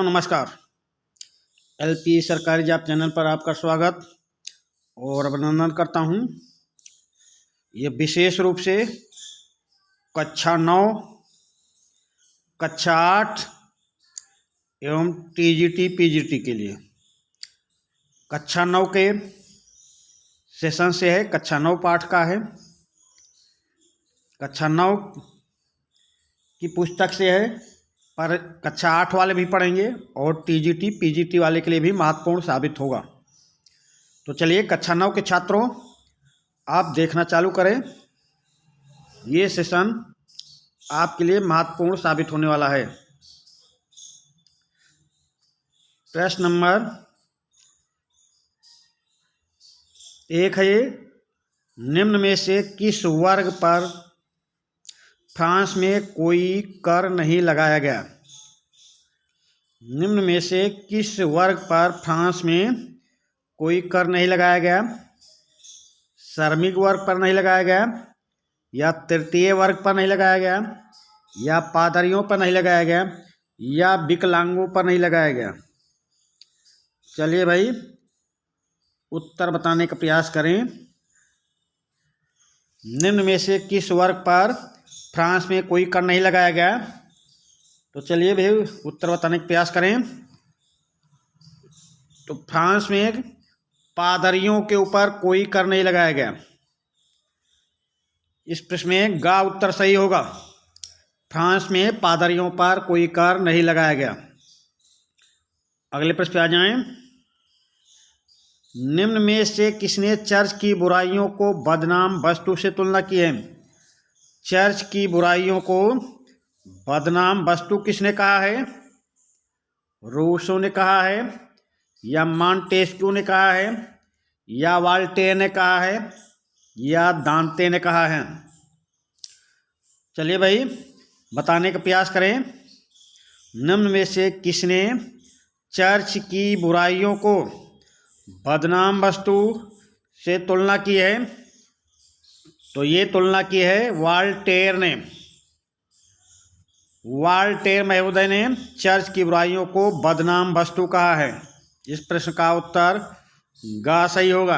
नमस्कार। एलपी सरकारी job channel पर आपका स्वागत और अभिनंदन करता हूं। ये विशेष रूप से कक्षा 9, कक्षा 8 एवं टीजीटी पीजीटी के लिए कक्षा 9 के सेशन से है। कक्षा 9 पाठ का है। कक्षा 9 की पुस्तक से है, पर कक्षा 8 वाले भी पढ़ेंगे और टीजीटी पीजीटी वाले के लिए भी महत्वपूर्ण साबित होगा। तो चलिए कक्षा 9 के छात्रों, आप देखना चालू करें। ये सेशन आपके लिए महत्वपूर्ण साबित होने वाला है। प्रश्न नंबर 1 है, निम्न में से किस वर्ग पर फ्रांस में कोई कर नहीं लगाया गया? निम्न में से किस वर्ग पर फ्रांस में कोई कर नहीं लगाया गया? श्रमिक वर्ग पर नहीं लगाया गया, या तृतीय वर्ग पर नहीं लगाया गया, या पादरियों पर नहीं लगाया गया, या विकलांगों पर नहीं लगाया गया? चलिए भाई, उत्तर बताने का प्रयास करें। निम्न में से किस वर्ग पर फ्रांस में कोई कर नहीं लगाया गया? तो चलिए भाई उत्तर बताने का प्रयास करें। तो फ्रांस में पादरियों के ऊपर कोई कर नहीं लगाया गया। इस प्रश्न में गा उत्तर सही होगा। फ्रांस में पादरियों पर कोई कर नहीं लगाया गया। अगले प्रश्न पे आ जाएं। निम्न में से किसने चर्च की बुराइयों को बदनाम वस्तु से तुलना की है? चर्च की बुराइयों को बदनाम वस्तु किसने कहा है? रूसो ने कहा है, या मॉन्टेस्क्यू ने कहा है, या वाल्टेयर ने कहा है, या दांते ने कहा है? चलिए भाई बताने का प्रयास करें। निम्न में से किसने चर्च की बुराइयों को बदनाम वस्तु से तुलना की है? तो ये तुलना की है वाल्टेयर ने। वाल्टेयर महोदय ने चर्च की बुराइयों को बदनाम वस्तु कहा है। इस प्रश्न का उत्तर गा सही होगा।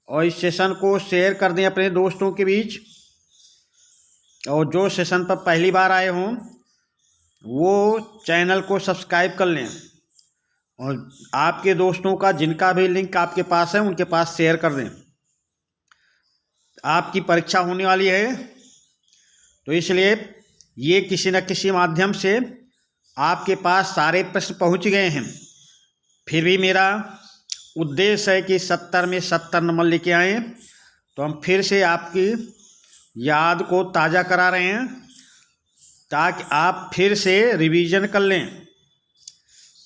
और इस सेशन को शेयर कर दें अपने दोस्तों के बीच, और जो सेशन पर पहली बार आए हों वो चैनल को सब्सक्राइब कर लें, और आपके दोस्तों का जिनका भी लिंक आपके पास है उनके पास शेयर कर दें। आपकी परीक्षा होने वाली है, तो इसलिए ये किसी न किसी माध्यम से आपके पास सारे प्रश्न पहुंच गए हैं। फिर भी मेरा उद्देश्य है कि 70 में 70 नंबर लेके आएँ। तो हम फिर से आपकी याद को ताज़ा करा रहे हैं ताकि आप फिर से रिवीजन कर लें।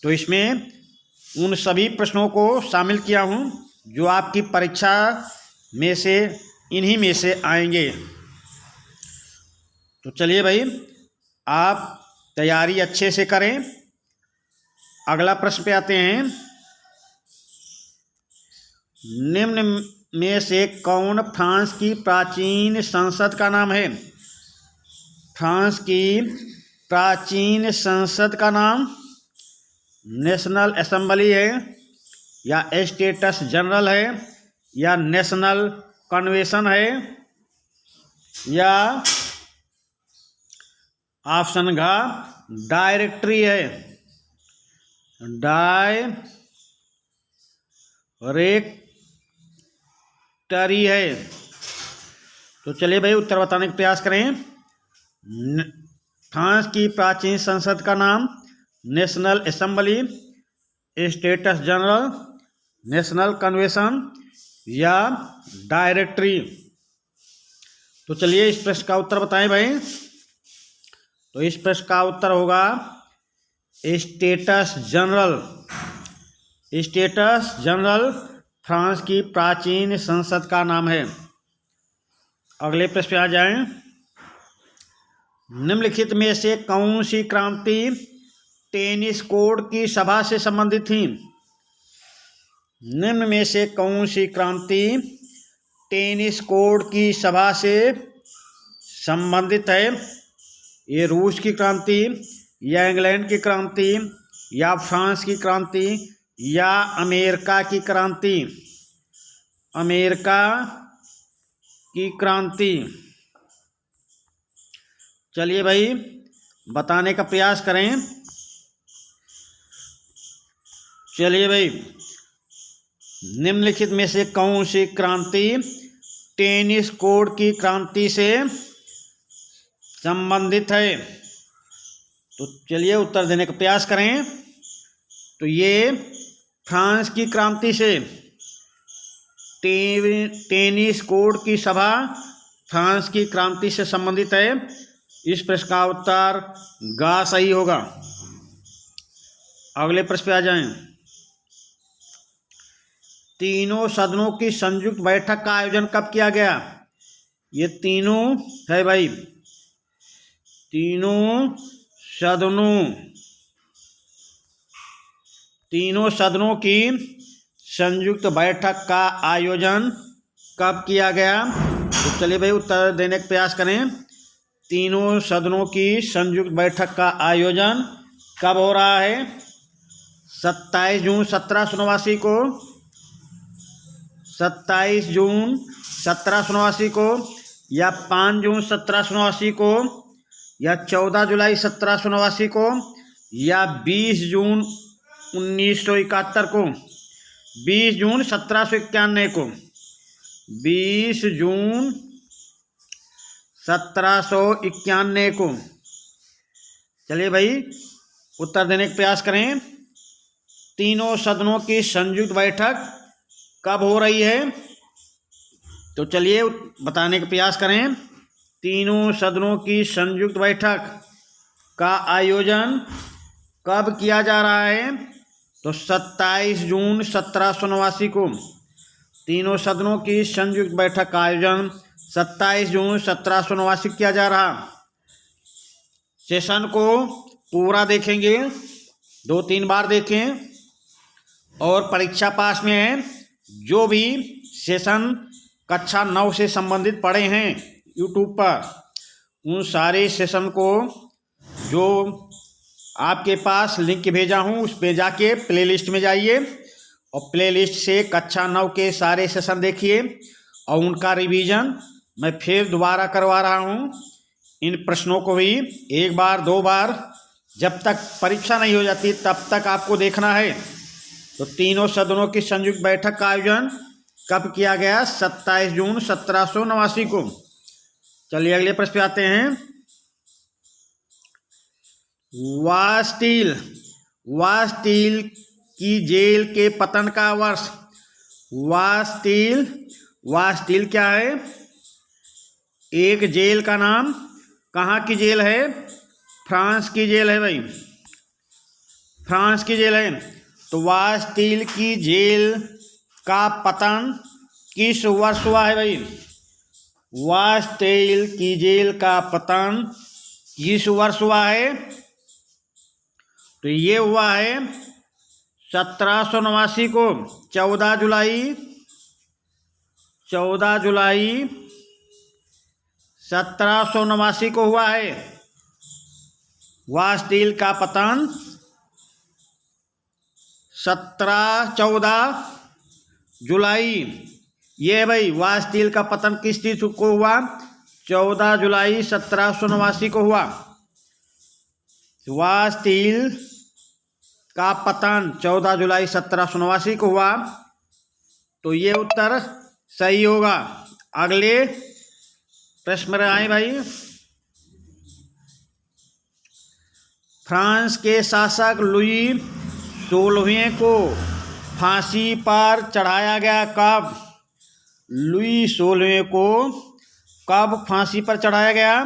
तो इसमें उन सभी प्रश्नों को शामिल किया हूं जो आपकी परीक्षा में से इन्हीं में से आएंगे। तो चलिए भाई, आप तैयारी अच्छे से करें। अगला प्रश्न पे आते हैं। निम्न में से कौन फ्रांस की प्राचीन संसद का नाम है? फ्रांस की प्राचीन संसद का नाम नेशनल असेंबली है, या स्टेटस जनरल है, या नेशनल कन्वेंशन है, या ऑप्शन घ डायरेक्टरी है। डायरेक्टरी है। तो चलिए भाई उत्तर बताने का प्रयास करें। फ्रांस की प्राचीन संसद का नाम national assembly, status general, national convention, या डायरेक्टरी? तो चलिए इस प्रश्न का उत्तर बताएं भाई। तो इस प्रश्न का उत्तर होगा status general. Status general France की प्राचीन संसद का नाम है। अगले प्रश्न पे आ जाएं। निम्नलिखित में से कौन सी क्रांति टेनिस कोड की सभा से संबंधित थी? निम्न में से कौन सी क्रांति टेनिस कोड की सभा से संबंधित है? ये रूस की क्रांति, या इंग्लैंड की क्रांति, या फ्रांस की क्रांति या अमेरिका की क्रांति? अमेरिका की क्रांति। चलिए भाई बताने का प्रयास करें। चलिए भाई, निम्नलिखित में से कौन सी क्रांति टेनिस कोर्ट की क्रांति से संबंधित है? तो चलिए उत्तर देने का प्रयास करें। तो ये फ्रांस की क्रांति से, टेनिस कोर्ट की सभा फ्रांस की क्रांति से संबंधित है। इस प्रश्न का उत्तर गा सही होगा। अगले प्रश्न पे आ जाएं। तीनों सदनों की संयुक्त बैठक का आयोजन कब किया गया? ये तीनों है भाई, तीनों सदनों की संयुक्त बैठक का आयोजन कब किया गया? तो चलिए भाई उत्तर देने का प्रयास करें। तीनों सदनों की संयुक्त बैठक का आयोजन कब हो रहा है? 27 जून 1789 को, 27 जून 1789 को, या 5 जून 1789 को, या 14 जुलाई 1789 को, या 20 जून 1971 को, 20 जून 1791 को, 20 जून 1791 को। चलिए भाई उत्तर देने का प्रयास करें। तीनों सदनों की संयुक्त बैठक कब हो रही है? तो चलिए बताने का प्रयास करें। तीनों सदनों की संयुक्त बैठक का आयोजन कब किया जा रहा है? तो 27 जून 1789 को। तीनों सदनों की संयुक्त बैठक का आयोजन 27 जून 1789 किया जा रहा। सेशन को पूरा देखेंगे, 2-3 बार देखें, और परीक्षा पास में है। जो भी सेशन कक्षा 9 से संबंधित पढ़े हैं यूट्यूब पर, उन सारे सेशन को जो आपके पास लिंक भेजा हूँ उस पे जाके प्लेलिस्ट में जाइए और प्लेलिस्ट से कक्षा 9 के सारे सेशन देखिए और उनका रिवीजन मैं फिर दोबारा करवा रहा हूँ। इन प्रश्नों को भी 1 बार 2 बार, जब तक परीक्षा नहीं हो जाती तब तक आपको देखना है। तो तीनों सदनों की संयुक्त बैठक का आयोजन कब किया गया? 27 जून 1789 को। चलिए अगले प्रश्न पे आते हैं। वास्टिल की जेल के पतन का वर्ष। वास्टिल क्या है? एक जेल का नाम। कहाँ की जेल है? फ्रांस की जेल है भाई, फ्रांस की जेल है। तो वास्टिल की जेल का पतन किस वर्ष हुआ है भाई? वास्टिल की जेल का पतन किस वर्ष हुआ है? तो ये हुआ है 1789 को। 14 जुलाई 1789 को हुआ है वास्टिल का पतन। 14 जुलाई, ये भाई वास्टिल का पतन किस तिथि को हुआ? 14 जुलाई 1789 को हुआ। वास्टिल का पतन 14 जुलाई 1789 को हुआ। तो ये उत्तर सही होगा। अगले प्रश्न में आए भाई। फ्रांस के शासक लुई 16वें को फांसी पर चढ़ाया गया कब? लुई 16वें को कब फांसी पर चढ़ाया गया?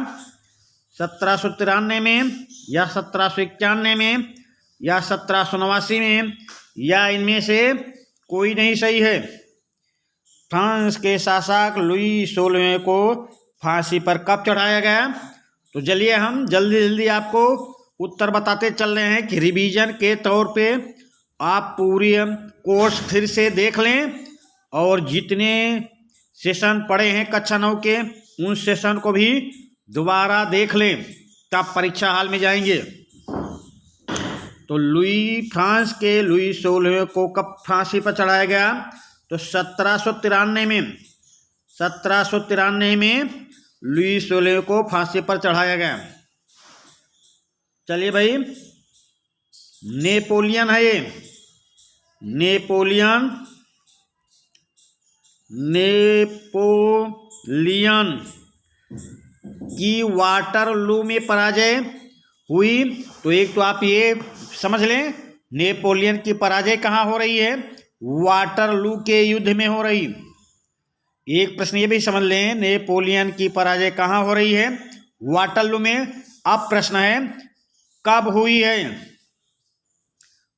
1793 में, या 1791 में, या 1789 में, या इनमें से कोई नहीं सही है। फ्रांस के शासक लुई 16वें को फांसी पर कब चढ़ाया गया? तो चलिए हम जल्दी जल्दी आपको उत्तर बताते चल रहे हैं कि रिवीजन के तौर पे आप पूरी कोर्स फिर से देख लें और जितने सेशन पढ़े हैं कक्षा 9 के उन सेशन को भी दोबारा देख लें, तब परीक्षा हाल में जाएंगे। तो फ्रांस के लुई 16वें को कब फांसी पर चढ़ाया गया? तो 1793 में। 1793 में लुई 16 को फांसी पर चढ़ाया गया। चलिए भाई, नेपोलियन है ये, नेपोलियन की वाटरलू में पराजय हुई। तो एक तो आप ये समझ लें, नेपोलियन की पराजय कहाँ हो रही है? वाटरलू के युद्ध में हो रही। एक प्रश्न ये भी समझ लें, नेपोलियन की पराजय कहाँ हो रही है? वाटरलू में। अब प्रश्न है कब हुई है?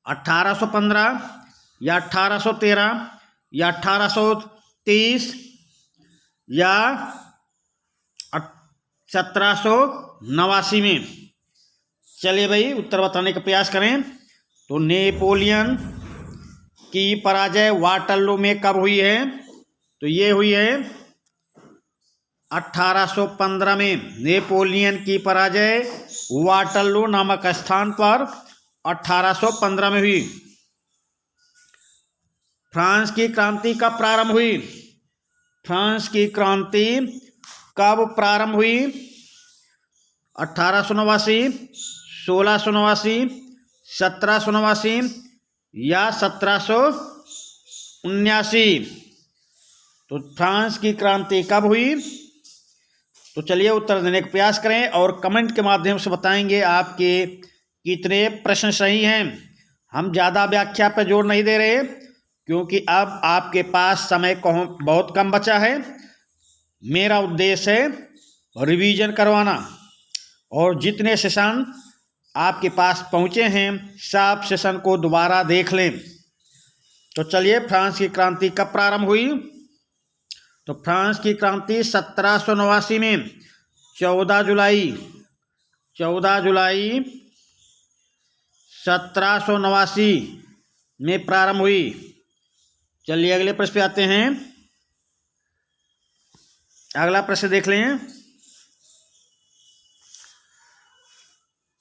1815 या 1813 या 1830 या 1789 में? चलिए भाई, उत्तर बताने का प्रयास करें। तो नेपोलियन की पराजय वाटरलू में कब हुई है? तो ये हुई है 1815 में। नेपोलियन की पराजय वाटरलू नामक स्थान पर 1815 में हुई। फ्रांस की क्रांति कब प्रारंभ हुई? फ्रांस की क्रांति कब प्रारंभ हुई? 1889, 1689, 1789 या 1779? तो फ्रांस की क्रांति कब हुई? तो चलिए उत्तर देने का प्रयास करें और कमेंट के माध्यम से बताएंगे आपके कितने प्रश्न सही हैं। हम ज़्यादा व्याख्या पर जोर नहीं दे रहे क्योंकि अब आपके पास समय बहुत कम बचा है। मेरा उद्देश्य है रिवीजन करवाना और जितने सेशन आपके पास पहुँचे हैं सब सेशन को दोबारा देख लें। तो चलिए, फ्रांस की क्रांति कब प्रारंभ हुई? तो फ्रांस की क्रांति 1789 में 14 जुलाई 1789 में प्रारंभ हुई। चलिए अगले प्रश्न पे आते हैं। अगला प्रश्न देख लें।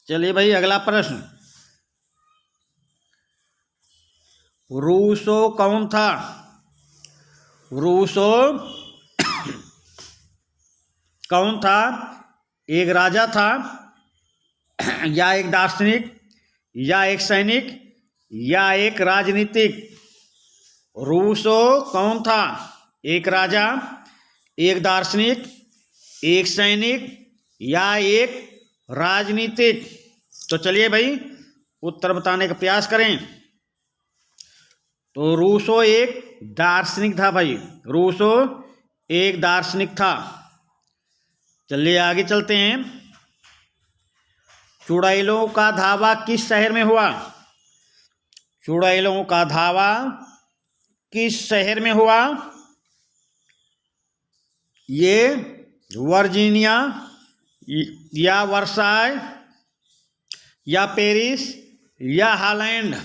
चलिए भाई, अगला प्रश्न, रूसो कौन था? रूसो कौन था? एक राजा था या एक दार्शनिक या एक सैनिक या एक राजनीतिक? रूसो कौन था? एक राजा, एक दार्शनिक, एक सैनिक या एक राजनीतिक? तो चलिए भाई, उत्तर बताने का प्रयास करें। तो रूसो एक दार्शनिक था भाई, रूसो एक दार्शनिक था। चलिए आगे चलते हैं। चुड़ैलों का धावा किस शहर में हुआ? चुड़ैलों का धावा किस शहर में हुआ? ये वर्जीनिया या वर्साय या पेरिस या हॉलैंड?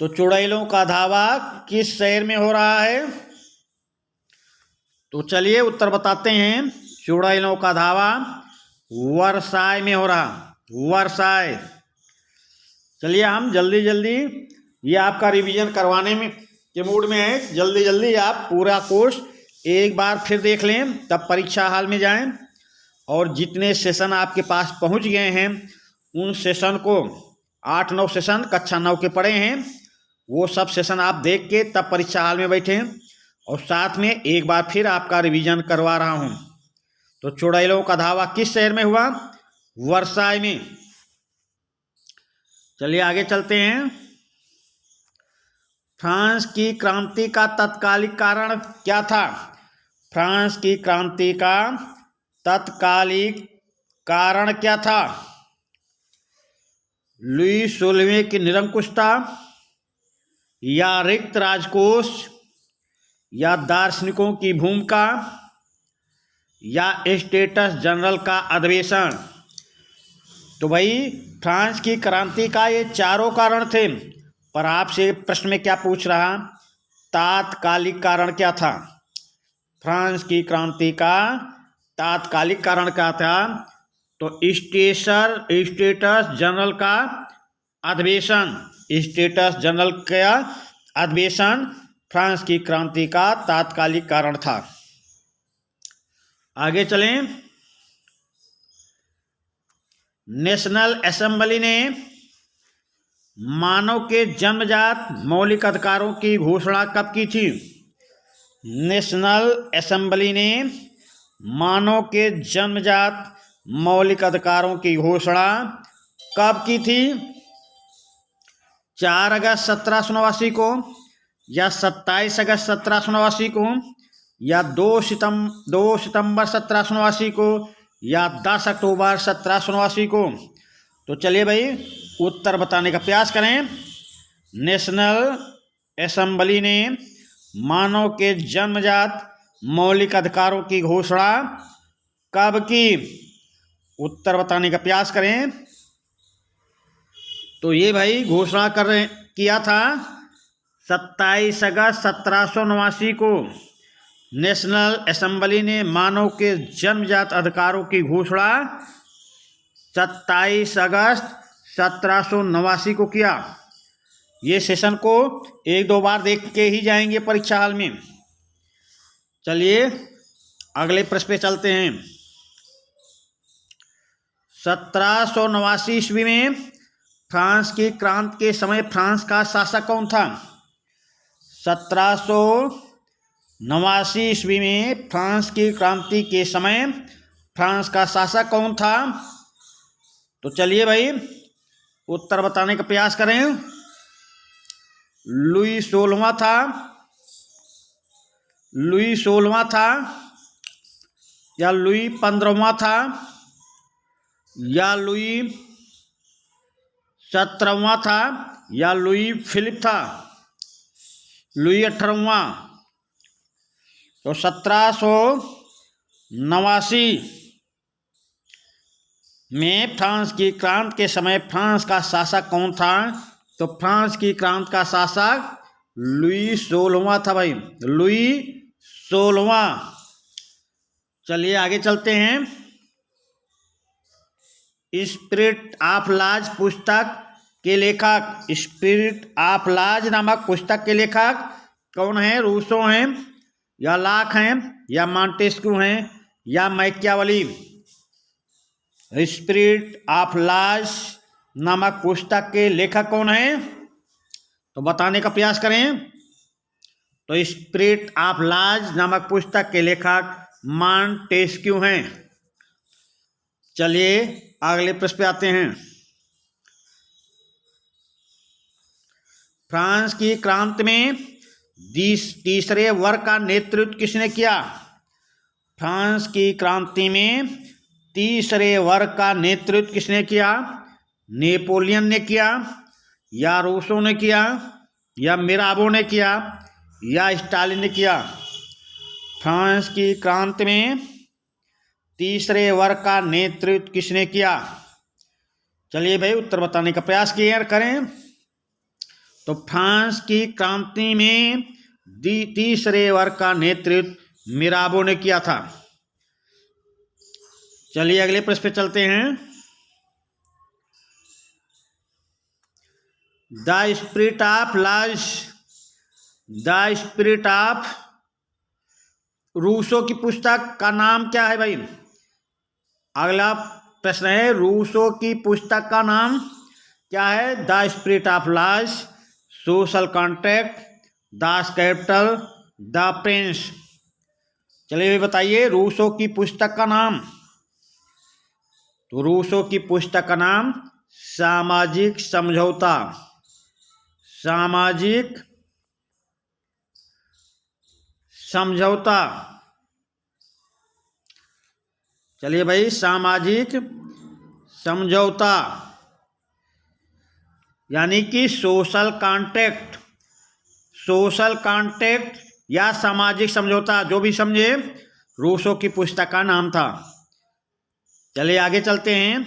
तो चुड़ैलों का धावा किस शहर में हो रहा है? तो चलिए उत्तर बताते हैं। चुड़ैलों का धावा वर्साय में हो रहा, वर्साय। चलिए हम जल्दी जल्दी, ये आपका रिवीजन करवाने में के मूड में है, जल्दी जल्दी आप पूरा कोर्स एक बार फिर देख लें, तब परीक्षा हाल में जाएं। और जितने सेशन आपके पास पहुंच गए हैं उन सेशन को, 8-9 सेशन कक्षा 9 के पढ़े हैं, वो सब सेशन आप देख के तब परीक्षा हाल में बैठें। और साथ में एक बार फिर आपका रिवीजन करवा रहा हूं। तो चुड़ैलों का धावा किस शहर में हुआ? वर्साय में। चलिए आगे चलते हैं। फ्रांस की क्रांति का तत्कालिक कारण क्या था? फ्रांस की क्रांति का तत्कालिक कारण क्या था? लुई 16वें की निरंकुशता या रिक्त राजकोष या दार्शनिकों की भूमिका या स्टेटस जनरल का अधिवेशन? तो भाई फ्रांस की क्रांति का ये चारों कारण थे, पर आपसे प्रश्न में क्या पूछ रहा? तात्कालिक कारण क्या था? फ्रांस की क्रांति का तात्कालिक कारण क्या था? तो स्टेटस जनरल का अधिवेशन, स्टेटस जनरल का अधिवेशन फ्रांस की क्रांति का तात्कालिक कारण था। आगे चलें। नेशनल असेंबली ने मानव के जन्मजात मौलिक अधिकारों की घोषणा कब की थी? नेशनल असेंबली ने मानव के जन्मजात मौलिक अधिकारों की घोषणा कब की थी? 4 अगस्त 1789 को, या 27 अगस्त 1789 को, या 2 सितंबर 1789 को, या 10 अक्टूबर 1789 को? तो चलिए भाई उत्तर बताने का प्रयास करें। नेशनल असेंबली ने मानव के जन्मजात मौलिक अधिकारों की घोषणा कब की? उत्तर बताने का प्रयास करें। तो ये भाई घोषणा किया था 27 अगस्त 1789 को। नेशनल असेंबली ने मानव के जन्मजात अधिकारों की घोषणा 27 अगस्त 1789 को किया। ये सेशन को 1-2 बार देख के ही जाएंगे परीक्षा हाल में। चलिए अगले प्रश्न पे चलते हैं। 1789 ईस्वी में फ्रांस की क्रांति के समय फ्रांस का शासक कौन था? 1789 ईस्वी में फ्रांस की क्रांति के समय फ्रांस का शासक कौन था? तो चलिए भाई उत्तर बताने का प्रयास करें। लुई 16वां था, लुई 16वां था, या लुई 15वां था, या लुई 17वां था, या लुई फिलिप था? लुई 18वां। तो 1789 में फ्रांस की क्रांति के समय फ्रांस का शासक कौन था? तो फ्रांस की क्रांति का शासक लुई 16वां था भाई, लुई 16वां। चलिए आगे चलते हैं। स्पिरिट ऑफ लॉज पुस्तक के लेखक, स्पिरिट ऑफ लॉज नामक पुस्तक के लेखक कौन है? रूसो हैं, या लाक हैं, या मॉन्टेस्क्यू हैं, या मैकियावेली? स्पिरिट ऑफ लॉज नामक पुस्तक के लेखक कौन है? तो बताने का प्रयास करें। तो स्पिरिट ऑफ लॉज नामक पुस्तक के लेखक मॉन्टेस्क्यू हैं। चलिए अगले प्रश्न पे आते हैं। फ्रांस की क्रांति में तीसरे वर्ग का नेतृत्व किसने किया? फ्रांस की क्रांति में तीसरे वर्ग का नेतृत्व किसने किया? नेपोलियन ने किया, या रूसो ने किया, या मिराबो ने किया, या स्टालिन ने किया? फ्रांस की क्रांति में तीसरे वर्ग का नेतृत्व किसने किया? चलिए भाई उत्तर बताने का प्रयास करें। तो फ्रांस की क्रांति में तीसरे वर्ग का नेतृत्व मिराबो ने किया था। चलिए अगले प्रश्न पे चलते हैं। The spirit of laws, the spirit of Rousseau की पुस्तक का नाम क्या है भाई? अगला प्रश्न है, रूसो की पुस्तक का नाम क्या है? The spirit of laws, social contract, Das Kapital, the Prince? चलिए बताइए रूसो की पुस्तक का नाम। तो रूसो की पुस्तक का नाम सामाजिक समझौता, सामाजिक समझौता। चलिए भाई सामाजिक समझौता यानी कि सोशल कॉन्ट्रैक्ट, सोशल कॉन्ट्रैक्ट या सामाजिक समझौता, जो भी समझे, रूसो की पुस्तक का नाम था। चलिए आगे चलते हैं।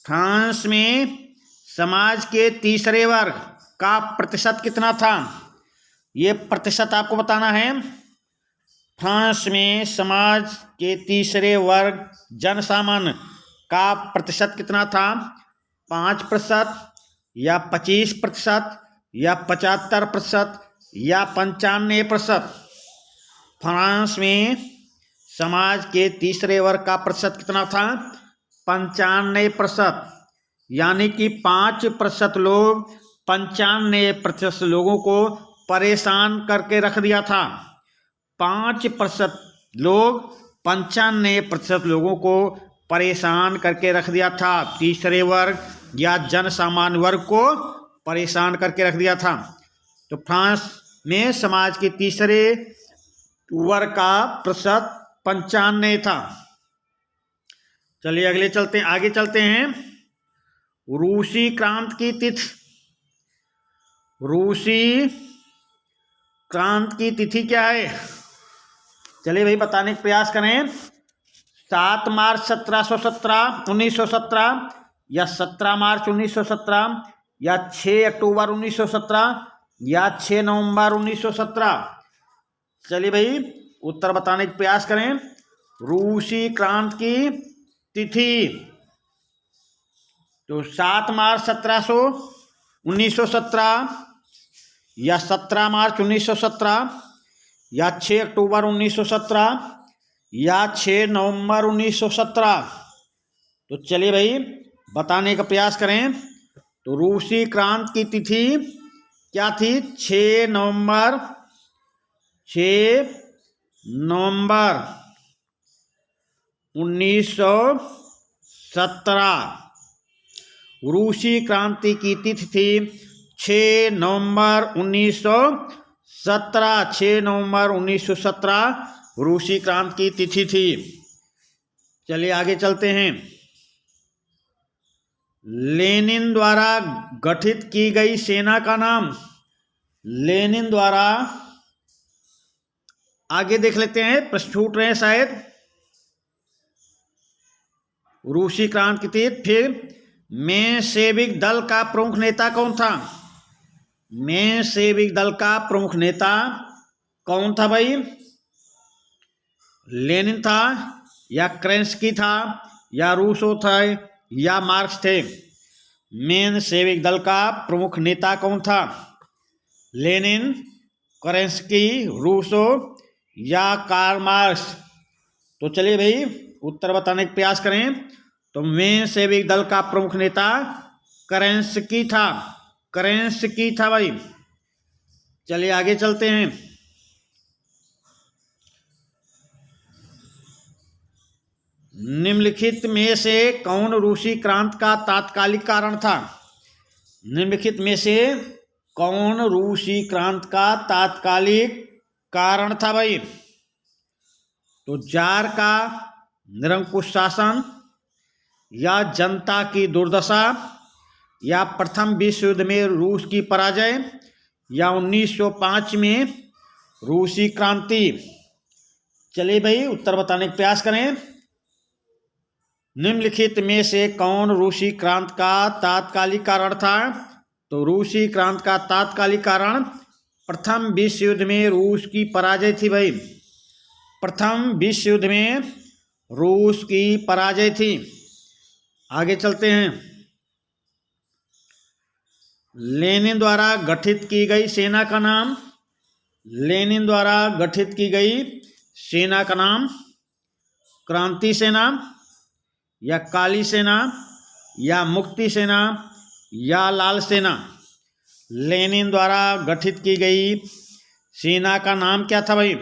फ्रांस में समाज के तीसरे वर्ग का प्रतिशत कितना था? ये प्रतिशत आपको बताना है। फ्रांस में समाज के तीसरे वर्ग जनसामान्य का प्रतिशत कितना था? 5%, या 25% या 75% या 95%। फ्रांस में समाज के तीसरे वर्ग का प्रतिशत कितना था? 95%। यानी कि 5% लोग 95% लोगों को परेशान करके रख दिया था। 5% लोग 95% लोगों को परेशान करके रख दिया था। तीसरे वर्ग या जन सामान्य वर्ग को परेशान करके रख दिया था। तो फ्रांस में समाज के तीसरे वर्ग का प्रतिशत 95 था। चलिए आगे चलते हैं। रूसी क्रांति की तिथि। रूसी क्रांति की तिथि क्या है? चलिए भाई बताने का प्रयास करें। 7 मार्च 1917 या 17 मार्च 1917 या 6 अक्टूबर 1917 या 6 नवंबर 1917। चलिए भाई उत्तर बताने का प्रयास करें। रूसी क्रांति की तिथि तो 7 मार्च 1917 या 17 मार्च 1917 या 6 अक्टूबर 1917 या 6 नवंबर 1917। तो चलिए भाई बताने का प्रयास करें। तो रूसी क्रांति की तिथि क्या थी? 6 नवंबर 1917। रूसी क्रांति की तिथि थी 6 नवंबर 1917। 6 नवंबर 1917 रूसी क्रांति की तिथि थी। चलिए आगे चलते हैं। लेनिन द्वारा गठित की गई सेना का नाम। लेनिन द्वारा, आगे देख लेते हैं, प्रश्न छूट रहे हैं शायद। रूसी क्रांति की तिथि। फिर मेंशेविक दल का प्रमुख नेता कौन था? मेंशेविक दल का प्रमुख नेता कौन था भाई? लेनिन था या केरेंस्की था या रूसो था या मार्क्स थे? मेंशेविक दल का प्रमुख नेता कौन था? लेनिन, केरेंस्की, रूसो या कार्ल मार्क्स? तो चलिए भाई उत्तर बताने का प्रयास करें। तो मेंशेविक दल का प्रमुख नेता केरेंस्की था। केरेंस्की था भाई। चलिए आगे चलते हैं। निम्नलिखित में से कौन रूसी क्रांति का तात्कालिक कारण था? निम्नलिखित में से कौन रूसी क्रांति का तात्कालिक कारण था भाई? तो जार का निरंकुश शासन या जनता की दुर्दशा या प्रथम विश्व युद्ध में रूस की पराजय या 1905 में रूसी क्रांति। चलिए भाई उत्तर बताने का प्रयास करें। निम्नलिखित में से कौन रूसी क्रांति का तात्कालिक कारण था? तो रूसी क्रांति का तात्कालिक कारण प्रथम विश्व युद्ध में रूस की पराजय थी भाई। प्रथम विश्व युद्ध में रूस की पराजय थी। आगे चलते हैं। लेनिन द्वारा गठित की गई सेना का नाम। लेनिन द्वारा गठित की गई सेना का नाम क्रांति सेना या काली सेना या मुक्ति सेना या लाल सेना। लेनिन द्वारा गठित की गई सेना का नाम क्या था भाई?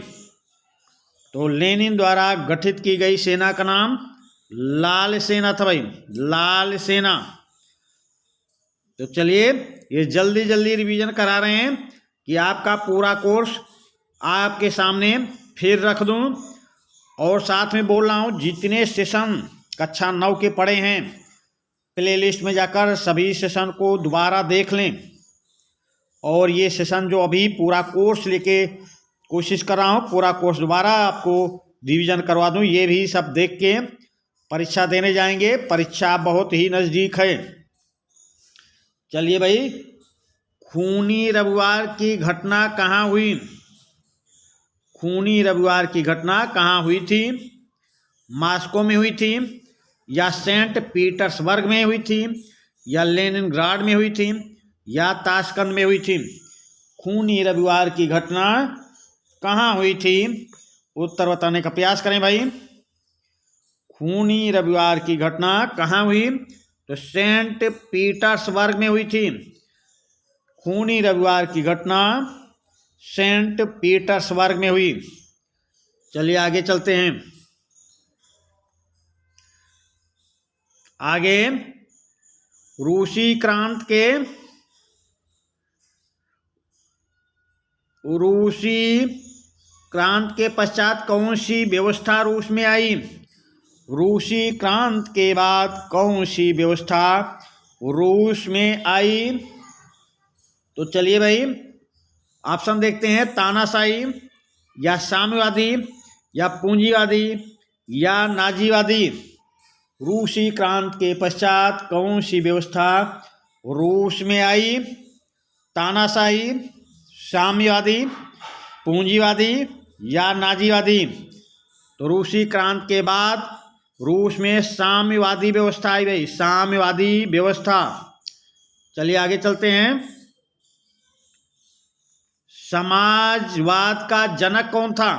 तो लेनिन द्वारा गठित की गई सेना का नाम लाल सेना था भाई। लाल सेना। तो चलिए ये जल्दी जल्दी रिवीजन करा रहे हैं कि आपका पूरा कोर्स आपके सामने फिर रख दूं। और साथ में बोल रहा हूँ जितने सेशन कक्षा 9 के पढ़े हैं प्लेलिस्ट में जाकर सभी सेशन को दोबारा देख लें। और ये सेशन जो अभी पूरा कोर्स लेके कोशिश कर रहा हूँ पूरा कोर्स दोबारा आपको रिवीजन करवा दूँ। ये भी सब देख के परीक्षा देने जाएंगे। परीक्षा बहुत ही नज़दीक है। चलिए भाई, खूनी रविवार की घटना कहाँ हुई? खूनी रविवार की घटना कहाँ हुई थी? मास्को में हुई थी या सेंट पीटर्सबर्ग में हुई थी या लेनिनग्राड में हुई थी या ताशकंद में हुई थी? खूनी रविवार की घटना कहाँ हुई थी? उत्तर बताने का प्रयास करें भाई। खूनी रविवार की घटना कहाँ हुई? तो सेंट पीटर्सबर्ग में हुई थी। खूनी रविवार की घटना सेंट पीटर्सबर्ग में हुई। चलिए आगे चलते हैं। आगे रूसी क्रांति के पश्चात कौन सी व्यवस्था रूस में आई? रूसी क्रांति के बाद कौन सी व्यवस्था रूस में आई? तो चलिए भाई ऑप्शन देखते हैं। तानाशाही या साम्यवादी या पूंजीवादी या नाजीवादी? रूसी क्रांति के पश्चात कौन सी व्यवस्था रूस में आई? तानाशाही, साम्यवादी, पूंजीवादी या नाजीवादी? तो रूसी क्रांति के बाद रूस में साम्यवादी व्यवस्था आई भाई, साम्यवादी व्यवस्था। चलिए आगे चलते हैं। समाजवाद का जनक कौन था?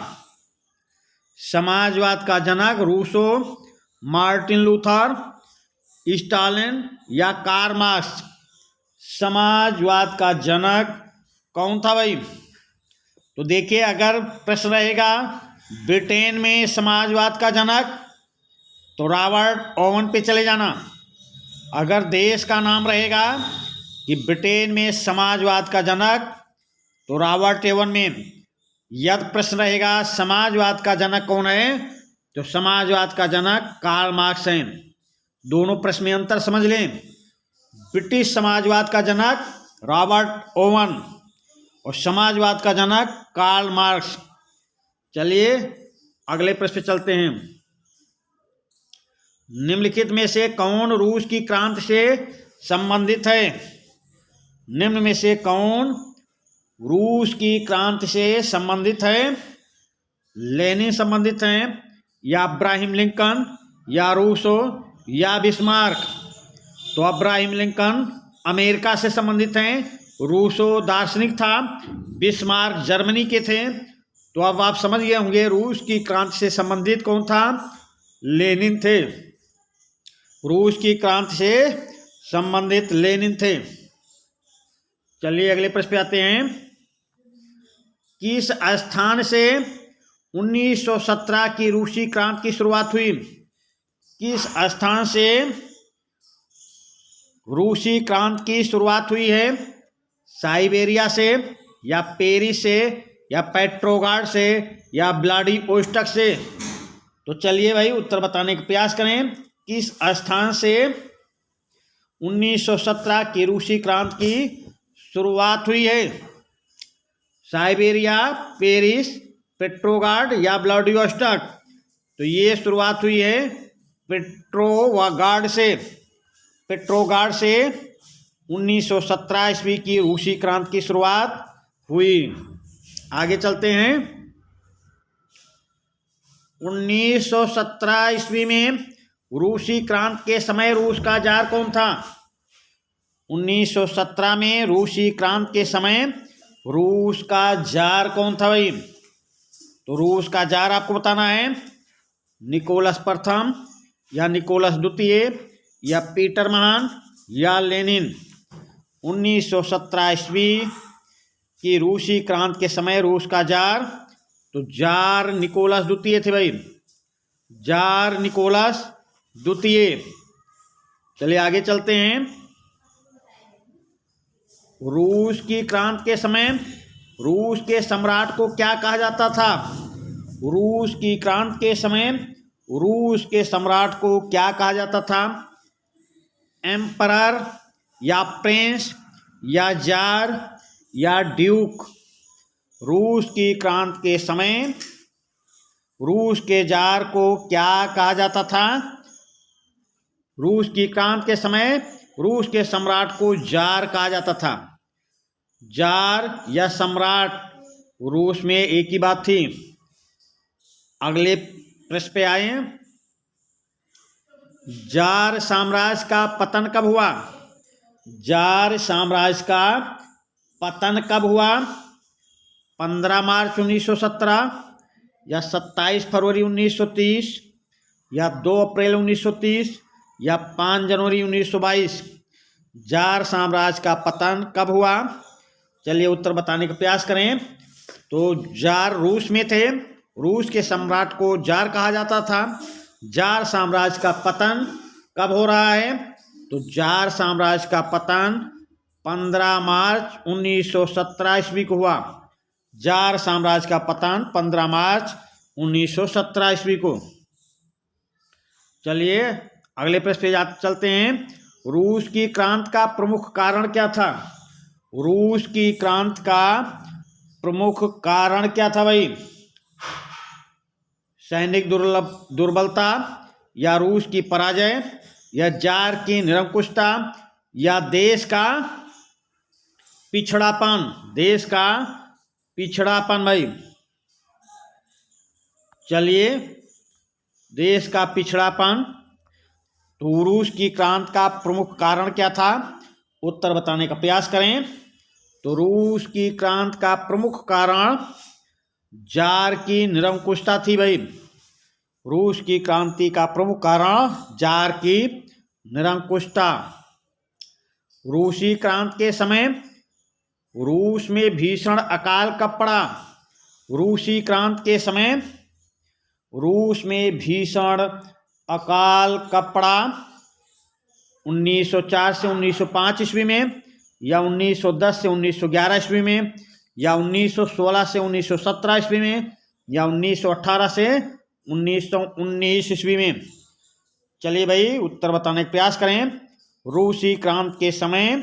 समाजवाद का जनक रूसो, मार्टिन लूथर, स्टालिन या कार्ल मार्क्स? समाजवाद का जनक कौन था भाई? तो देखिए अगर प्रश्न रहेगा ब्रिटेन में समाजवाद का जनक तो रॉबर्ट ओवन पे चले जाना। अगर देश का नाम रहेगा कि ब्रिटेन में समाजवाद का जनक तो रॉबर्ट ओवन में। यदि प्रश्न रहेगा समाजवाद का जनक कौन है तो समाजवाद का जनक कार्ल मार्क्स हैं। दोनों प्रश्न में अंतर समझ लें। ब्रिटिश समाजवाद का जनक रॉबर्ट ओवन और समाजवाद का जनक कार्ल मार्क्स। चलिए अगले प्रश्न पे चलते हैं। निम्नलिखित में से कौन रूस की क्रांति से संबंधित है? निम्न में से कौन रूस की क्रांति से संबंधित है? लेनिन संबंधित हैं या अब्राहम लिंकन या रूसो या बिस्मार्क? तो अब्राहम लिंकन अमेरिका से संबंधित हैं, रूसो दार्शनिक था, बिस्मार्क जर्मनी के थे। तो अब आप समझ गए होंगे रूस की क्रांति से संबंधित कौन था? लेनिन थे। रूस की क्रांति से संबंधित लेनिन थे। चलिए अगले प्रश्न पे आते हैं। किस स्थान से 1917 की रूसी क्रांति की शुरुआत हुई? किस स्थान से रूसी क्रांति की शुरुआत हुई है? साइबेरिया से या पेरिस से या पेट्रोग्राड से या व्लादिवोस्टोक से? तो चलिए भाई उत्तर बताने का प्रयास करें। किस स्थान से 1917 की रूसी क्रांति की शुरुआत हुई है? साइबेरिया, पेरिस, पेट्रोग्राड या व्लादिवोस्टोक? तो ये शुरुआत हुई है पेट्रोग्राड से। पेट्रोग्राड से 1917 ईस्वी की रूसी क्रांति की शुरुआत हुई। आगे चलते हैं। 1917 ईस्वी में रूसी क्रांति के समय रूस का जार कौन था? 1917 में रूसी क्रांति के समय रूस का जार कौन था भाई? तो रूस का जार आपको बताना है। निकोलस प्रथम या निकोलस द्वितीय या पीटर महान या लेनिन? 1917 ईस्वी की रूसी क्रांति के समय रूस का जार, तो जार निकोलस द्वितीय थे भाई, जार निकोलस द्वितीय। चलिए आगे चलते हैं। रूस की क्रांति के समय रूस के सम्राट को क्या कहा जाता था? रूस की क्रांति के समय रूस के सम्राट को क्या कहा जाता था? एम्परर या प्रिंस या जार या ड्यूक? रूस की क्रांति के समय रूस के जार को क्या कहा जाता था? रूस की क्रांति के समय रूस के सम्राट को जार कहा जाता था। जार या सम्राट रूस में एक ही बात थी। अगले प्रश्न पे आए। जार साम्राज्य का पतन कब हुआ? जार साम्राज्य का पतन कब हुआ? 15 मार्च 1917 या 27 फरवरी 1930 या 2 अप्रैल 1930 या 5 जनवरी 1922? जार साम्राज्य का पतन कब हुआ? चलिए उत्तर बताने का प्रयास करें। तो जार रूस में थे, रूस के सम्राट को जार कहा जाता था। जार साम्राज्य का पतन कब हो रहा है? तो जार साम्राज्य का पतन 15 मार्च 1917 ईस्वी को हुआ। जार साम्राज्य का पतन 15 मार्च 1917 ईस्वी को। चलिए अगले प्रश्न पे चलते हैं। रूस की क्रांति का प्रमुख कारण क्या था? रूस की क्रांति का प्रमुख कारण क्या था भाई? सैनिक दुर्बलता, या रूस की पराजय, या जार की निरंकुशता, या देश का पिछड़ापन? देश का पिछड़ापन भाई। चलिए देश का पिछड़ापन। तो रूस की क्रांति का प्रमुख कारण क्या था? उत्तर बताने का प्रयास करें। तो रूस की क्रांति का प्रमुख कारण जार की निरंकुशता थी भाई। रूस की क्रांति का प्रमुख कारण जार की निरंकुशता। रूसी क्रांति के समय रूस में भीषण अकाल कब पड़ा? रूसी क्रांति के समय रूस में भीषण अकाल कब पड़ा? 1904 से 1905 ईस्वी में, या 1910 से 1911 ईस्वी में, या 1916 से 1917 ईस्वी में, या 1918 से 1919 ईस्वी में? चलिए भाई उत्तर बताने का प्रयास करें। रूसी क्रांति के समय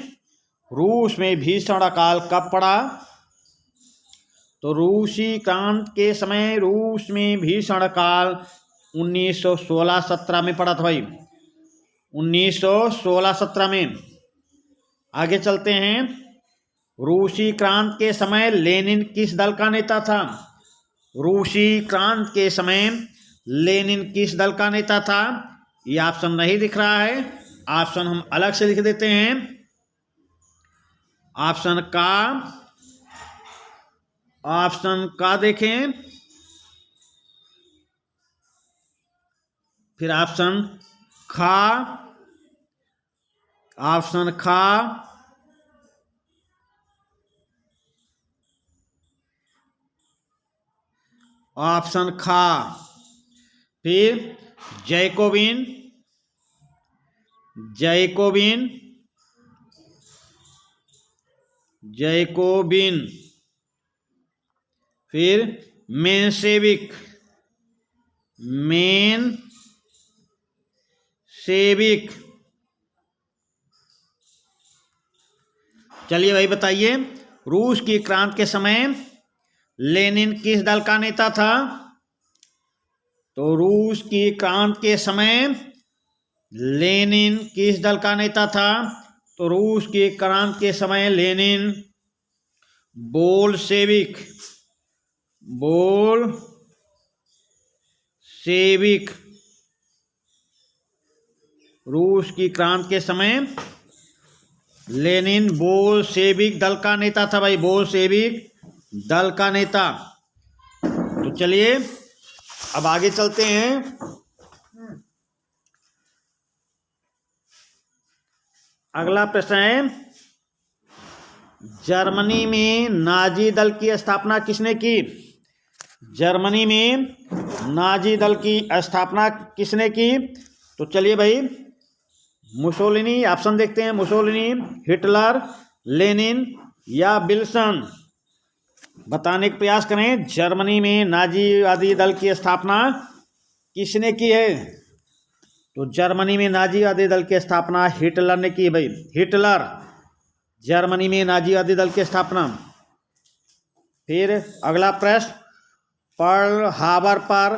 रूस में भीषण अकाल कब पड़ा? तो रूसी क्रांति के समय रूस में भीषण अकाल 1916-17 में पड़ा था भाई। 1916-17 में। आगे चलते हैं। रूसी क्रांति के समय लेनिन किस दल का नेता था? रूसी क्रांति के समय लेनिन किस दल का नेता था? ये ऑप्शन नहीं दिख रहा है, ऑप्शन हम अलग से लिख देते हैं। ऑप्शन का देखें, फिर ऑप्शन खा, ऑप्शन खा, ऑप्शन खा, फिर जैकोबिन, जैकोबिन, जैकोबिन, फिर मेनसेविक, मेनसेविक। चलिए भाई बताइए, रूस की क्रांति के समय लेनिन किस दल का नेता था? तो रूस की क्रांति के समय लेनिन किस दल का नेता था? तो रूस की क्रांति के समय लेनिन बोल्शेविक, बोल्शेविक। रूस की क्रांति के समय लेनिन बोल्शेविक दल का नेता था भाई, बोल्शेविक दल का नेता। तो चलिए अब आगे चलते हैं। अगला प्रश्न है, जर्मनी में नाजी दल की स्थापना किसने की? जर्मनी में नाजी दल की स्थापना किसने की? तो चलिए भाई, मुसोलिनी, ऑप्शन देखते हैं। मुसोलिनी, हिटलर, लेनिन या विल्सन? बताने का प्रयास करें। जर्मनी में नाजीवादी दल की स्थापना किसने की है? तो जर्मनी में नाजीवादी दल की स्थापना हिटलर ने की भाई। हिटलर, जर्मनी में नाजीवादी दल की स्थापना। फिर अगला प्रश्न, पर्ल हार्बर पर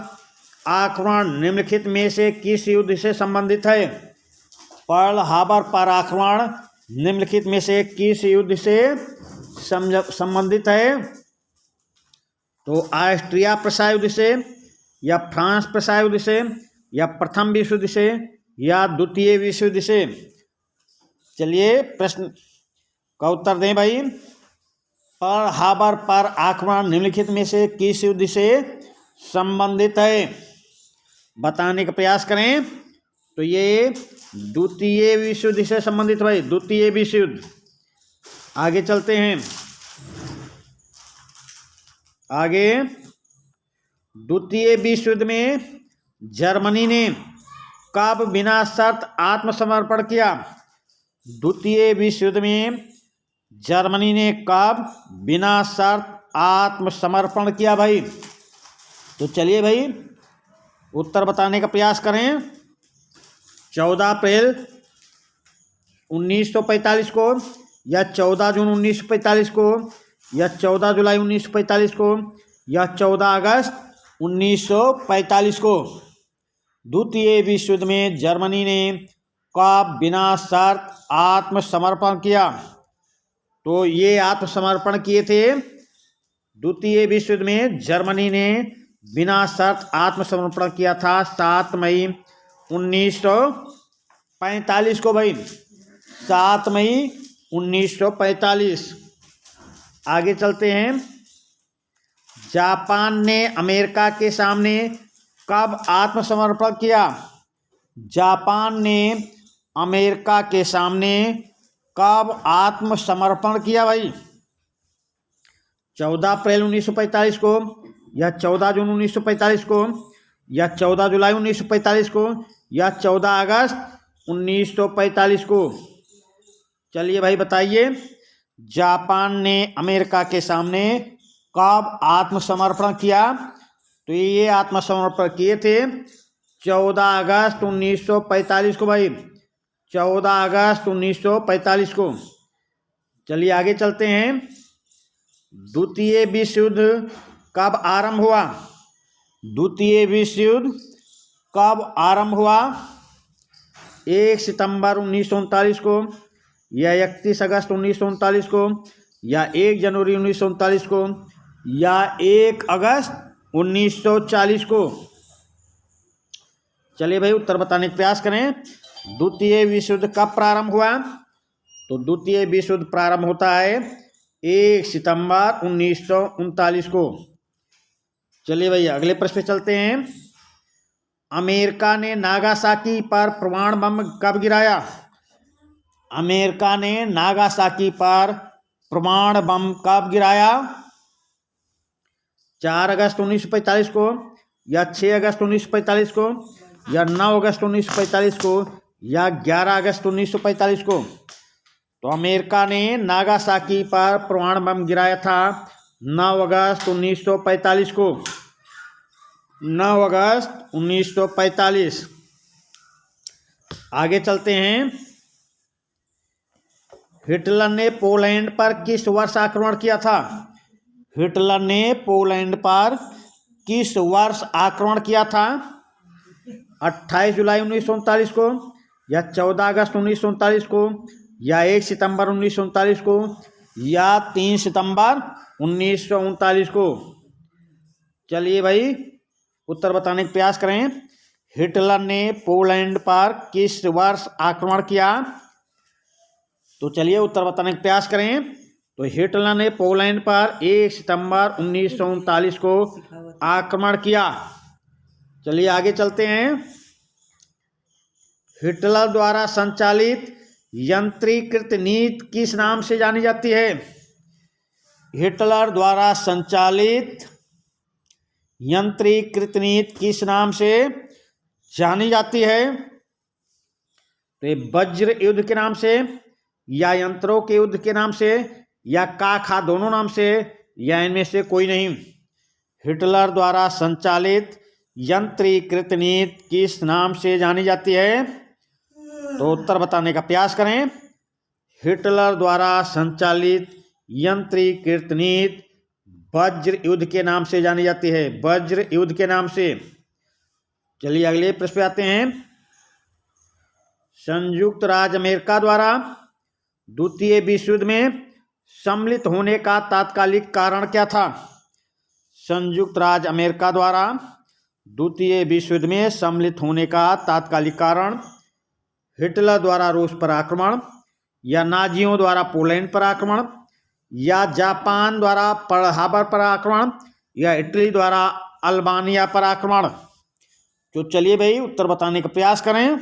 आक्रमण निम्नलिखित में से किस युद्ध से संबंधित है? पर्ल हार्बर पर आक्रमण निम्नलिखित में से किस युद्ध से संबंधित है? तो ऑस्ट्रिया प्रशा युद्ध से, या फ्रांस प्रशा युद्ध से, या प्रथम विश्व युद्ध से, या द्वितीय विश्व युद्ध से? चलिए प्रश्न का उत्तर दें भाई। पर्ल हार्बर पर आक्रमण निम्नलिखित में से किस युद्ध से संबंधित है, बताने का प्रयास करें। तो ये द्वितीय विश्व युद्ध से संबंधित भाई, द्वितीय विश्व युद्ध। आगे चलते हैं। आगे, द्वितीय विश्व युद्ध में जर्मनी ने कब बिना शर्त आत्मसमर्पण किया। द्वितीय विश्व युद्ध में जर्मनी ने कब बिना शर्त आत्मसमर्पण किया भाई। तो चलिए भाई उत्तर बताने का प्रयास करें। 14 अप्रैल 1945 को, या 14 जून 1945 को, या 14 जुलाई 1945 को, या 14 अगस्त 1945 को। द्वितीय विश्व युद्ध में जर्मनी ने कब बिना शर्त आत्मसमर्पण किया। तो ये आत्मसमर्पण किए थे द्वितीय विश्व युद्ध में जर्मनी ने बिना शर्त आत्मसमर्पण किया था 7 मई 1945 को भाई, 7 मई 1945। आगे चलते हैं। जापान ने अमेरिका के सामने कब आत्मसमर्पण किया। जापान ने अमेरिका के सामने कब आत्मसमर्पण किया भाई। 14 अप्रैल 1945 को, या 14 जून 1945 को, या 14 जुलाई 1945 को, या 14 अगस्त 1945 को। चलिए भाई बताइए, जापान ने अमेरिका के सामने कब आत्मसमर्पण किया। तो ये आत्मसमर्पण किए थे 14 अगस्त 1945 को भाई, 14 अगस्त 1945 को। चलिए आगे चलते हैं। द्वितीय विश्व युद्ध कब आरंभ हुआ। द्वितीय विश्व युद्ध कब आरंभ हुआ। 1 सितंबर 1939 को, या 31 अगस्त 1939 को, या 1 जनवरी 1939 को, या 1 अगस्त 1940 को। चलिए भाई उत्तर बताने का प्रयास करें। द्वितीय विश्व युद्ध कब प्रारंभ हुआ। तो द्वितीय विश्व युद्ध प्रारंभ होता है 1 सितंबर 1939 को। चलिए भाई अगले प्रश्न पे चलते हैं। अमेरिका ने नागासाकी पर परमाणु बम कब गिराया। अमेरिका ने नागासाकी पर परमाणु बम कब गिराया। 4 अगस्त 1945 को, या 6 अगस्त 1945 को, या 9 अगस्त 1945 को, या 11 अगस्त 1945 को। तो अमेरिका ने नागासाकी पर परमाणु बम गिराया था 9 अगस्त 1945 को, 9 अगस्त 1945। आगे चलते हैं। हिटलर ने पोलैंड पर किस वर्ष आक्रमण किया था। हिटलर ने पोलैंड पर किस वर्ष आक्रमण किया था। 28 जुलाई 1939 को, या 14 अगस्त 1939 को, या 1 सितंबर 1939 को, या 3 सितंबर 1939 को। चलिए भाई उत्तर बताने का प्रयास करें। हिटलर ने पोलैंड पर किस वर्ष आक्रमण किया। तो चलिए उत्तर बताने का प्रयास करें। तो हिटलर ने पोलैंड पर 1 सितंबर 1939 को आक्रमण किया। चलिए आगे चलते हैं। हिटलर द्वारा संचालित यंत्रीकृत नीति किस नाम से जानी जाती है। हिटलर द्वारा संचालित यंत्रीकृत नीति किस नाम से जानी जाती है। तो ये वज्र युद्ध के नाम से, या यंत्रों के युद्ध के नाम से, या का खा दोनों नाम से, या इनमें से कोई नहीं। हिटलर द्वारा संचालित यंत्रीकृत नीति किस नाम से जानी जाती है। तो उत्तर बताने का प्रयास करें। हिटलर द्वारा संचालित यंत्रीकृत नीति वज्र युद्ध के नाम से जानी जाती है, वज्र युद्ध के नाम से। चलिए अगले प्रश्न पे आते हैं। संयुक्त राज्य अमेरिका द्वारा द्वितीय विश्व युद्ध में सम्मिलित होने का तात्कालिक कारण क्या था। संयुक्त राज्य अमेरिका द्वारा द्वितीय विश्व युद्ध में सम्मिलित होने का तात्कालिक कारण हिटलर द्वारा रूस पर आक्रमण, या नाजियों द्वारा पोलैंड पर आक्रमण, या जापान द्वारा पर्ल हार्बर पर आक्रमण, या इटली द्वारा अल्बानिया पर आक्रमण। तो चलिए भाई उत्तर बताने का प्रयास करें।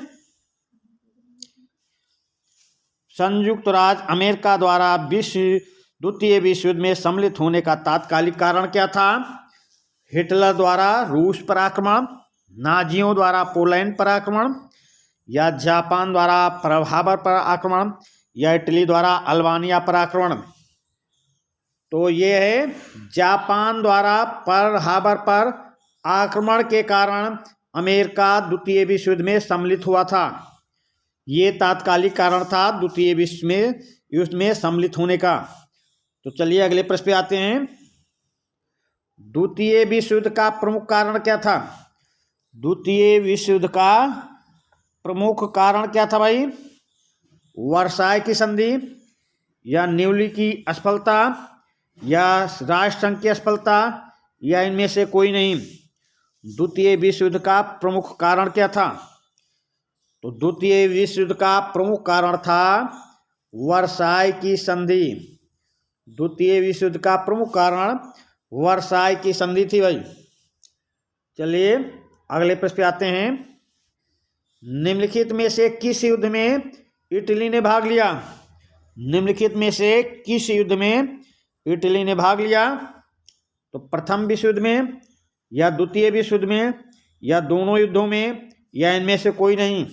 संयुक्त राज्य अमेरिका द्वारा द्वितीय विश्व युद्ध में सम्मिलित होने का तात्कालिक कारण क्या था? हिटलर द्वारा रूस पर आक्रमण, नाजियों द्वारा पोलैंड पर आक्रमण, या जापान द्वारा पर्ल हार्बर पर आक्रमण, या इटली द्वारा अल्बानिया पर आक्रमण। तो ये है जापान द्वारा पर्ल हार्बर पर आक्रमण के कारण अमेरिका द्वितीय विश्व युद्ध में सम्मिलित हुआ था। ये तात्कालिक कारण था द्वितीय विश्व युद्ध में सम्मिलित होने का। तो चलिए अगले प्रश्न पे आते हैं। द्वितीय विश्व युद्ध का प्रमुख कारण क्या था? द्वितीय विश्व युद्ध का प्रमुख कारण क्या था भाई? वर्साय की संधि, या न्यूली की असफलता, या राष्ट्रसंघ की असफलता, या इनमें से कोई नहीं। द्वितीय विश्व युद्ध का प्रमुख कारण क्या था? तो द्वितीय विश्व युद्ध का प्रमुख कारण था वर्साय की संधि। द्वितीय विश्व युद्ध का प्रमुख कारण वर्साय की संधि थी भाई। चलिए अगले प्रश्न पे आते हैं। निम्नलिखित में से किस युद्ध में इटली ने भाग लिया? निम्नलिखित में से किस युद्ध में इटली ने भाग लिया? तो प्रथम विश्व युद्ध में, या द्वितीय विश्व युद्ध में, या दोनों युद्धों में, या इनमें से कोई नहीं।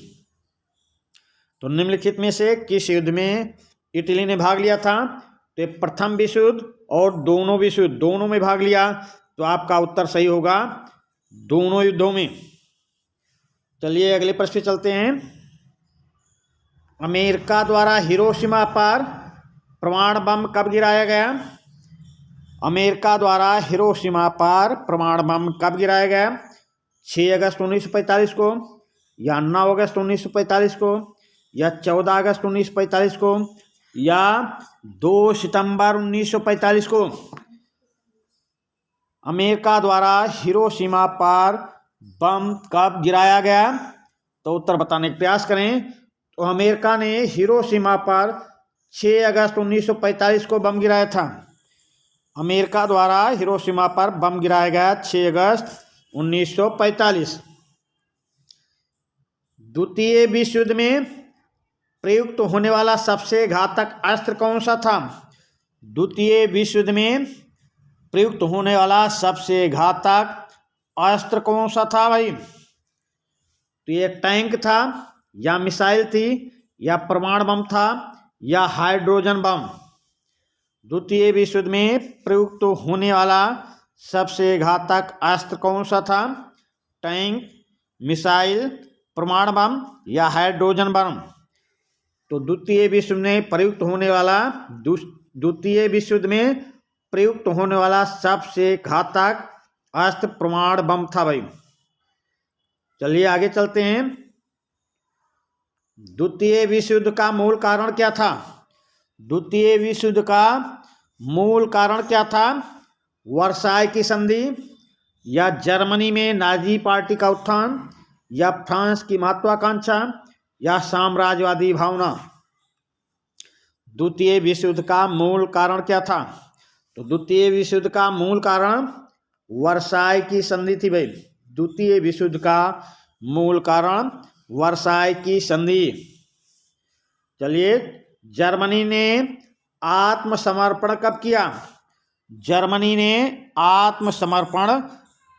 तो निम्नलिखित में से किस युद्ध में इटली ने भाग लिया था? तो प्रथम विश्व युद्ध और दोनों विश्व युद्ध, दोनों में भाग लिया। तो आपका उत्तर सही होगा, दोनों युद्धों में। चलिए अगले प्रश्न पे चलते हैं। अमेरिका द्वारा हिरोशिमा पर परमाणु बम कब गिराया गया? अमेरिका द्वारा हिरोशिमा पर परमाणु बम कब गिराया गया? 6 अगस्त 1945 को, या 9 अगस्त 1945 को, या 14 अगस्त 1945 को, या 2 सितंबर 1945 को। अमेरिका द्वारा हिरोशिमा पर बम कब गिराया गया? तो उत्तर बताने का प्रयास करें। तो अमेरिका ने हिरोशिमा पर 6 अगस्त 1945 को बम गिराया था। अमेरिका द्वारा हिरोशिमा पर बम गिराया गया 6 अगस्त 1945। द्वितीय विश्व युद्ध में प्रयुक्त होने वाला सबसे घातक अस्त्र कौन सा था? द्वितीय विश्व युद्ध में प्रयुक्त होने वाला सबसे घातक अस्त्र कौन सा था भाई? तो ये टैंक था, या मिसाइल थी, या परमाणु बम था, या हाइड्रोजन बम। द्वितीय विश्व युद्ध में प्रयुक्त होने वाला सबसे घातक अस्त्र कौन सा था? टैंक, मिसाइल, परमाणु बम, या हाइड्रोजन बम। तो द्वितीय विश्व में प्रयुक्त होने वाला द्वितीय विश्व युद्ध में प्रयुक्त होने वाला सबसे घातक अस्त्र परमाणु बम था भाई। चलिए आगे चलते हैं। द्वितीय विश्व युद्ध का मूल कारण क्या था? द्वितीय विश्व युद्ध का मूल कारण क्या था? वर्साय की संधि, या जर्मनी में नाजी पार्टी का उत्थान, या फ्रांस की महत्वाकांक्षा, या साम्राज्यवादी भावना। द्वितीय विश्व युद्ध का मूल कारण क्या था? तो द्वितीय विश्व युद्ध का मूल कारण वर्साय की संधि थी भाई। द्वितीय विश्व युद्ध का मूल कारण वर्साय की संधि। चलिए, जर्मनी ने आत्मसमर्पण कब किया? जर्मनी ने आत्मसमर्पण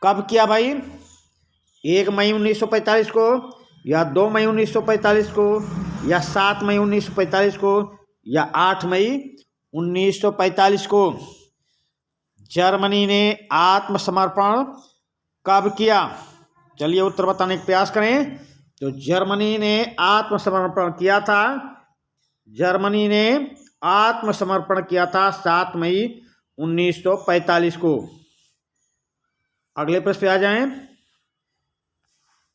कब किया भाई? 1 मई 1945 को, या 2 मई 1945 को, या 7 मई 1945 को, या 8 मई 1945 को। जर्मनी ने आत्मसमर्पण कब किया? चलिए उत्तर बताने का प्रयास करें। तो जर्मनी ने आत्मसमर्पण किया था, जर्मनी ने आत्मसमर्पण किया था 7 मई 1945 को। अगले प्रश्न पे आ जाएं।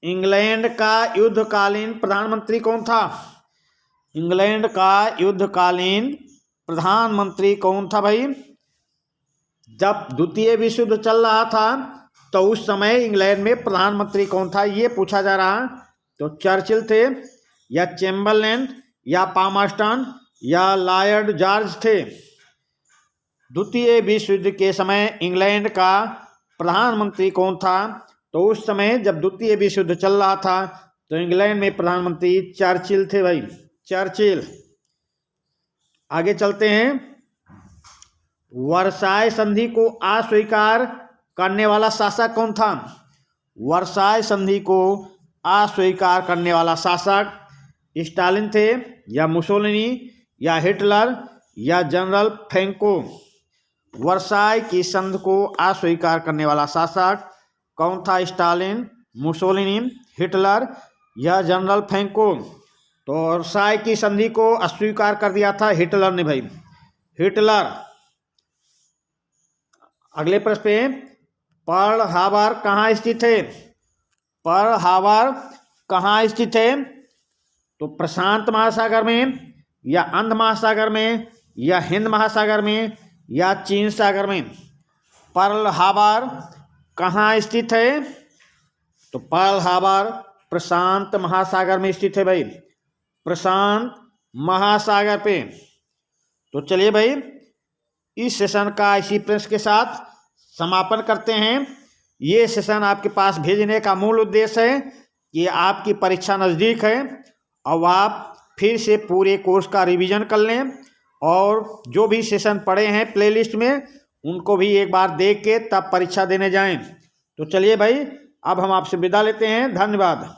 इंग्लैंड का युद्धकालीन प्रधानमंत्री कौन था? इंग्लैंड का युद्धकालीन प्रधानमंत्री कौन था भाई? जब द्वितीय विश्व युद्ध चल रहा था तो उस समय इंग्लैंड में प्रधानमंत्री कौन था, ये पूछा जा रहा। तो चर्चिल थे, या चैम्बरलेन, या पामर्स्टन, या लॉर्ड जॉर्ज थे? द्वितीय विश्व युद्ध के समय इंग्लैंड का प्रधानमंत्री कौन था? तो उस समय जब द्वितीय विश्व युद्ध चल रहा था तो इंग्लैंड में प्रधानमंत्री चर्चिल थे भाई, चर्चिल। आगे चलते हैं। वर्साय संधि को अस्वीकार करने वाला शासक कौन था? वर्साय संधि को अस्वीकार करने वाला शासक स्टालिन थे, या मुसोलिनी, या हिटलर, या जनरल फ्रैंको? वर्साय की संधि को अस्वीकार करने वाला शासक कौन था? स्टालिन, मुसोलिनी, हिटलर, या जनरल फ्रैंको? तो वर्साय की संधि को अस्वीकार कर दिया था हिटलर ने भाई, हिटलर। अगले प्रश्न पे, पर्ल हार्बर कहाँ स्थित है? पर्ल हार्बर कहाँ स्थित है? तो प्रशांत महासागर में, या अंध महासागर में, या हिंद महासागर में, या चीन सागर में? पर्ल हार्बर कहाँ स्थित है? तो पर्ल हार्बर प्रशांत महासागर में स्थित है भाई, प्रशांत महासागर पे। तो चलिए भाई, इस सेशन का इसी प्रश्न के साथ समापन करते हैं। ये सेशन आपके पास भेजने का मूल उद्देश्य है कि आपकी परीक्षा नज़दीक है, अब आप फिर से पूरे कोर्स का रिवीजन कर लें और जो भी सेशन पढ़े हैं प्लेलिस्ट में उनको भी एक बार देख के तब परीक्षा देने जाएं। तो चलिए भाई, अब हम आपसे विदा लेते हैं। धन्यवाद।